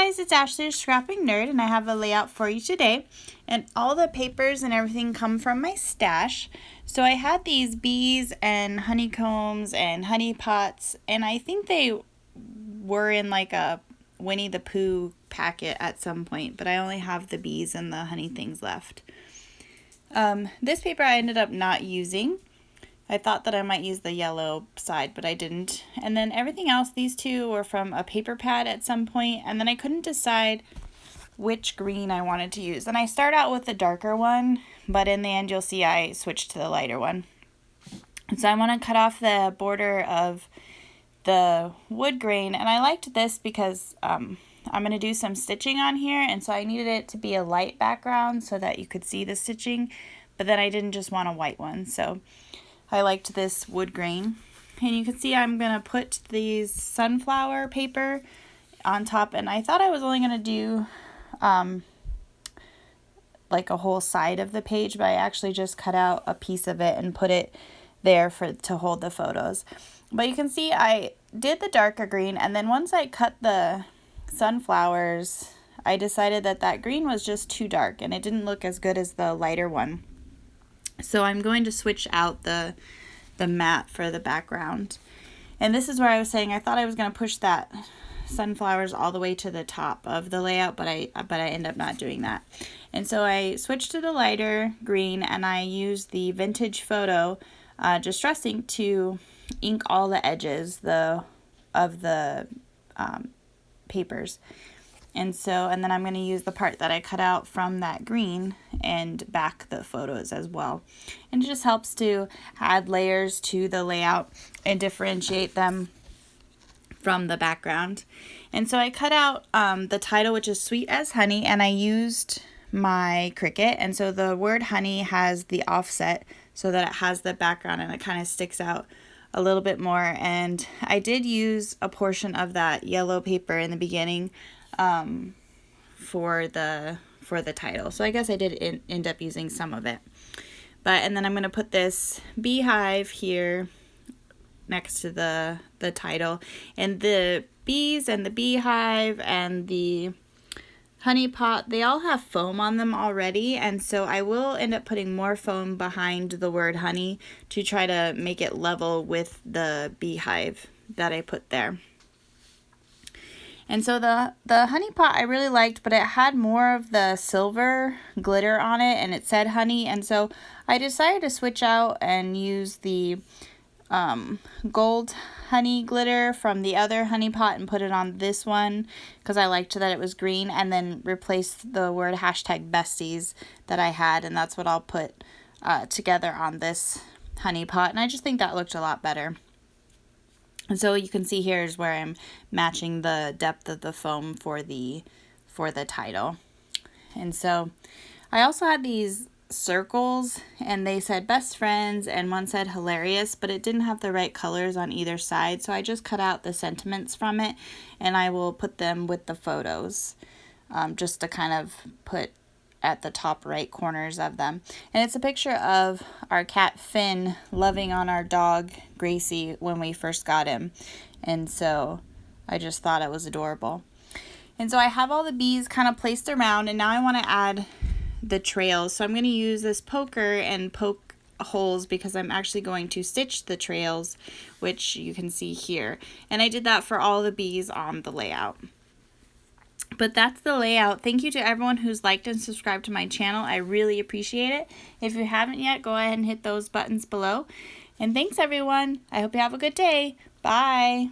guys, it's Ashley, Scrapbook Nerd, and I have a layout for you today. And all the papers and everything come from my stash. So I had these bees and honeycombs and honey pots, and I think they were in like a Winnie the Pooh packet at some point, but I only have the bees and the honey things left. This paper I ended up not using. I thought that I might use the yellow side, but I didn't. And then everything else, these two were from a paper pad at some point, and then I couldn't decide which green I wanted to use. And I start out with the darker one, but in the end you'll see I switched to the lighter one. So I want to cut off the border of the wood grain, and I liked this because I'm going to do some stitching on here, and so I needed it to be a light background so that you could see the stitching, but then I didn't just want a white one, so I liked this wood grain. And you can see I'm going to put these sunflower paper on top, and I thought I was only going to do like a whole side of the page, but I actually just cut out a piece of it and put it there to hold the photos. But you can see I did the darker green, and then once I cut the sunflowers, I decided that that green was just too dark and it didn't look as good as the lighter one. So I'm going to switch out the matte for the background. And this is where I was saying I thought I was going to push that sunflowers all the way to the top of the layout, but I end up not doing that. And so I switched to the lighter green, and I used the vintage photo distress ink to ink all the edges of the papers. And then I'm going to use the part that I cut out from that green and back the photos as well. And it just helps to add layers to the layout and differentiate them from the background. And so I cut out the title, which is Sweet as Honey, and I used my Cricut. And so the word honey has the offset so that it has the background and it kind of sticks out a little bit more. And I did use a portion of that yellow paper in the beginning for the title. So I guess I did end up using some of it. And then I'm going to put this beehive here next to the title. And the bees and the beehive and the honey pot, they all have foam on them already, and so I will end up putting more foam behind the word honey to try to make it level with the beehive that I put there. And so the honey pot I really liked, but it had more of the silver glitter on it, and it said honey, and so I decided to switch out and use the gold honey glitter from the other honey pot and put it on this one because I liked that it was green, and then replace the word #besties that I had, and that's what I'll put together on this honey pot, and I just think that looked a lot better. And so you can see here is where I'm matching the depth of the foam for the title. And so I also had these circles, and they said best friends and one said hilarious, but it didn't have the right colors on either side, so I just cut out the sentiments from it, and I will put them with the photos just to kind of put at the top right corners of them. And it's a picture of our cat Finn loving on our dog Gracie when we first got him, and so I just thought it was adorable. And so I have all the bees kind of placed around, and now I want to add the trails. So I'm going to use this poker and poke holes because I'm actually going to stitch the trails, which you can see here. And I did that for all the bees on the layout. But that's the layout. Thank you to everyone who's liked and subscribed to my channel. I really appreciate it. If you haven't yet, go ahead and hit those buttons below. And thanks everyone. I hope you have a good day. Bye.